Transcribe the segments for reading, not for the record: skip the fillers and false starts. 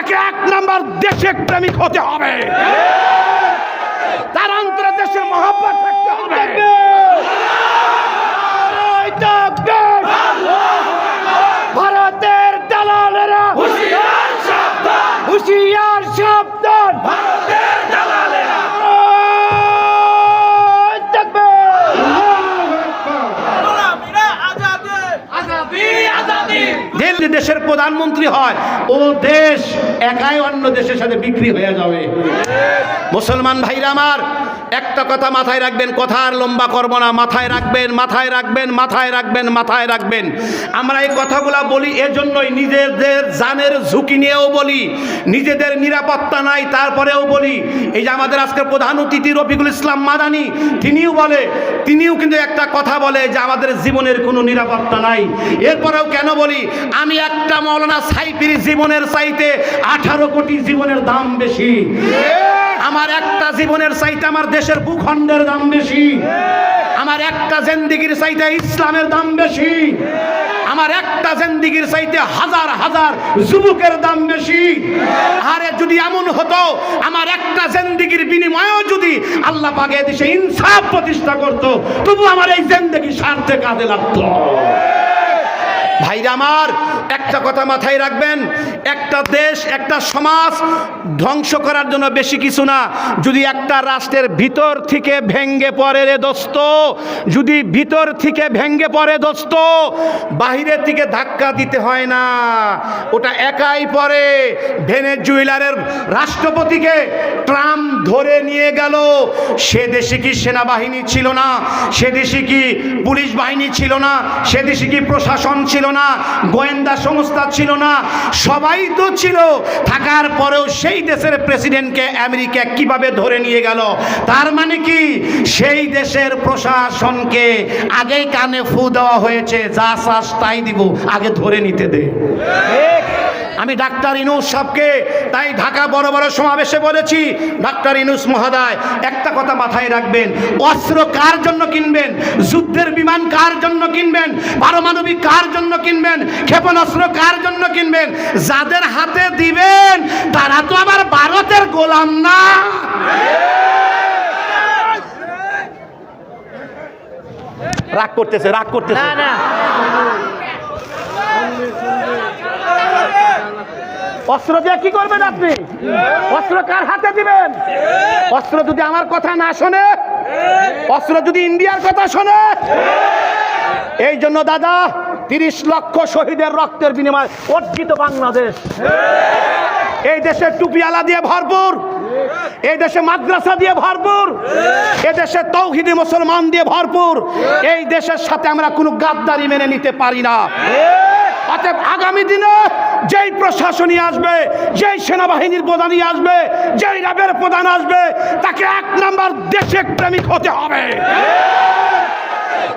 তাকে এক নাম্বার দেশপ্রেমিক হতে হবে, তার অন্তরে দেশের মহব্বত থাকতে হবে। ভারতের দালালেরা হুঁশিয়ার সাবধান, হুঁশিয়ার সাবধান, ভারতের দালালেরা। দিল্লি দেশের প্রধানমন্ত্রী হয়, ও দেশ একাই অন্য দেশের সাথে বিক্রি হয়ে যাবে। মুসলমান ভাইরা আমার, একটা কথা মাথায় রাখবেন, কথা আর লম্বা করব না, মাথায় রাখবেন, মাথায় রাখবেন, মাথায় রাখবেন, মাথায় রাখবেন। আমরা এই কথাগুলা বলি এজন্যই, নিজেদের জানের ঝুঁকি নিয়েও বলি, নিজেদের নিরাপত্তা নাই তারপরেও বলি। এই যে আমাদের আজকের প্রধান অতিথি রফিকুল ইসলাম মাদানী, তিনিও কিন্তু একটা কথা বলে যে আমাদের জীবনের কোনো নিরাপত্তা নাই। এরপরেও কেন বলি, আমি একটা মৌলানা সাইফির জীবনের চাইতে 18 কোটি জীবনের দাম বেশি। আমার একটা জীবনের চাইতে আমার দেশের ভূখণ্ডের দাম বেশি। আমার একটা জিন্দেগির চাইতে ইসলামের দাম বেশি। আমার একটা জিন্দেগির চাইতে হাজার হাজার যুবকের দাম বেশি। আরে যদি এমন হতো, আমার একটা জিন্দেগির বিনিময়েও যদি আল্লাহ পাক এই দেশে ইনসাফ প্রতিষ্ঠা করত, তবু আমার এই জিন্দেগি স্বার্থে কাজে লাগতো। ভাইরা আমার, একটা কথা মাথায় রাখবেন, একটা দেশ, একটা সমাজ ধ্বংস করার জন্য বেশি কিছু না। যদি একটা রাষ্ট্রের ভিতর থেকে ভেঙ্গে পড়ে রে দোস্ত, যদি ভিতর থেকে ভেঙ্গে পড়ে দোস্ত, বাহিরের দিকে ধাক্কা দিতে হয় না, ওটা একাই পড়ে। ভেনেজুয়েলার রাষ্ট্রপতিকে ট্রাম্প ধরে নিয়ে গেল, সে দেশে কি সেনাবাহিনী ছিল না? সে দেশে কি পুলিশ বাহিনী ছিল না? সে দেশে কি প্রশাসন ছিল না? গোয়েন্দা সংস্থা ছিল না? সবাই তো ছিল। থাকার পরেও সেই দেশের প্রেসিডেন্টকে আমেরিকা কিভাবে ধরে নিয়ে গেল? তার মানে কি, সেই দেশের প্রশাসনকে আগেই কানে ফু দেওয়া হয়েছে, যা চাস তাই দিব, আগে ধরে নিতে দে। আমি ডাক্তার ইউনূস সাহেবকে তাই ঢাকা বড় বড় সমাবেশে বলেছি, ডাক্তার ইউনূস মহোদয়, একটা কথা মাথায় রাখবেন, অস্ত্র কার জন্য কিনবেন? যুদ্ধের বিমান কার জন্য কিনবেন? পারমাণবিক কার জন্য কিনবেন? ক্ষেপণাস্ত্র কার জন্য কিনবেন? যাদের হাতে দিবেন তারা তো আবার ভারতের গোলাম না। রাগ করতেছে, রাগ করতেছে না। অস্ত্র দিয়ে কি করবেন আপনি? অস্ত্র কার হাতে দিবেন? অস্ত্র যদি আমার কথা না শোনে, অস্ত্র যদি ইন্ডিয়ার কথা শোনে। এই জন্য দাদা, 30 লক্ষ শহীদের রক্তের বিনিময়ে অর্জিত বাংলাদেশ। এই দেশে টুপিওয়ালা দিয়ে ভরপুর, এই দেশে মাদ্রাসা দিয়ে ভরপুর, এই দেশে তৌহিদি মুসলমান দিয়ে ভরপুর। এই দেশের সাথে আমরা কোনো গাদ্দারি মেনে নিতে পারি না। অতএব আগামী দিনে যেই প্রশাসনী আসবে, যেই সেনাবাহিনীর প্রধানই আসবে, যেই র্যাবের প্রধান আসবে, তাকে এক নাম্বার দেশপ্রেমিক হতে হবে,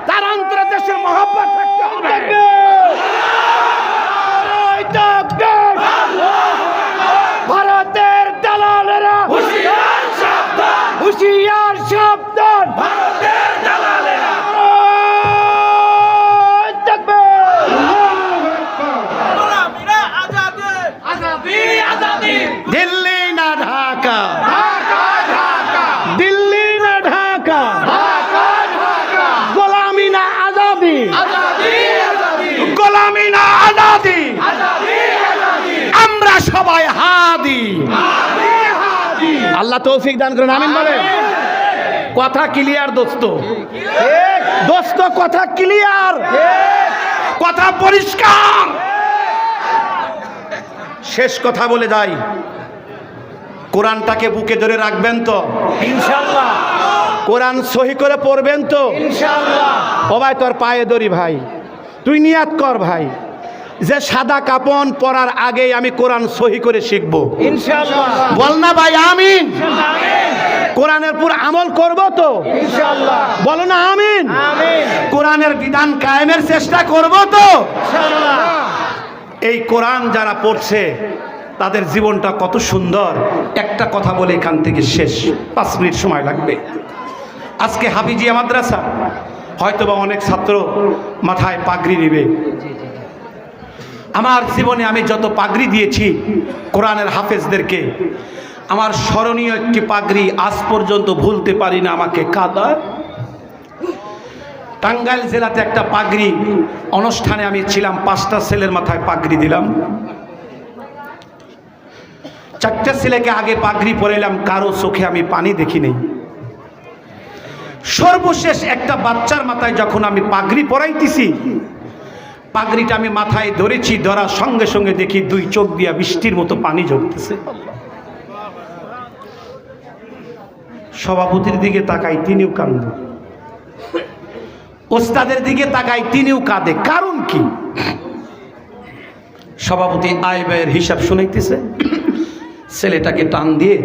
তার অন্তরে দেশের মহব্বত থাকতে হবে। ভারতের দালালেরা হুঁশিয়ার সাবধান, হুঁশিয়ার সাবধান, ভারতের দালালেরা। দিল্লি না ঢাকা, দিল্লি না ঢাকা, গোলামি না আজাদি, গোলামি না আজাদি, আমরা সবাই হাদি। আল্লাহ তৌফিক দান করেন, আমিন বলেন। কথা ক্লিয়ার দোস্ত, দোস্ত কথা ক্লিয়ার, কথা পরিষ্কার। শেষ কথা বলে যাই, কোরআনটাকে বুকে ধরে রাখবেন তো ইনশাআল্লাহ? কোরআন সহি করে পড়বেন তো ইনশাআল্লাহ? ও ভাই, তোর পায়ে ধরি ভাই, তুই নিয়াত কর ভাই, যে সাদা কাপন পরার আগেই আমি কোরআন সহি করে শিখব ইনশাআল্লাহ। বল না ভাই আমিন। কোরআনের পুরো আমল করব তো ইনশাআল্লাহ? বলো না আমিন। কোরআনের বিধান কায়েমের চেষ্টা করব তো ইনশাআল্লাহ? এই কোরআন যারা পড়ছে তাদের জীবনটা কত সুন্দর। একটা কথা বলে এখান থেকে শেষ, 5 মিনিট সময় লাগবে। আজকে হাফিজিয়া মাদ্রাসা, হয়তোবা অনেক ছাত্র মাথায় পাগড়ি নেবে, আমার জীবনে আমি যত পাগড়ি দিয়েছি কোরআনের হাফেজদেরকে, আমার স্মরণীয় একটি পাগড়ি আজ পর্যন্ত ভুলতে পারি না, আমাকে কাঁদায়। টাঙ্গাইল জেলাতে একটা পাগড়ি অনুষ্ঠানে আমি ছিলাম, 5টা ছেলের মাথায় পাগড়ি দিলাম, 4টে ছেলেকে আগে পাগড়ি পরাইলাম, কারো চোখে আমি পানি দেখি নেই। সর্বশেষ একটা বাচ্চার মাথায় যখন আমি পাগড়ি পরাইতেছি, পাগড়িটা আমি মাথায় ধরেছি, ধরার সঙ্গে সঙ্গে দেখি 2 চোখ দিয়া বৃষ্টির মতো পানি ঝরতেছে। সভাপতির দিকে তাকাই, তিনিও কান্দে। ওস্তাদের দিকে তাকাই, তিনিও কাঁদে। কারণ কি? সভাপতি আয় ব্যয়ের হিসাব শুনাইতেছে, ছেলেটাকে টান দিয়ে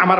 আমার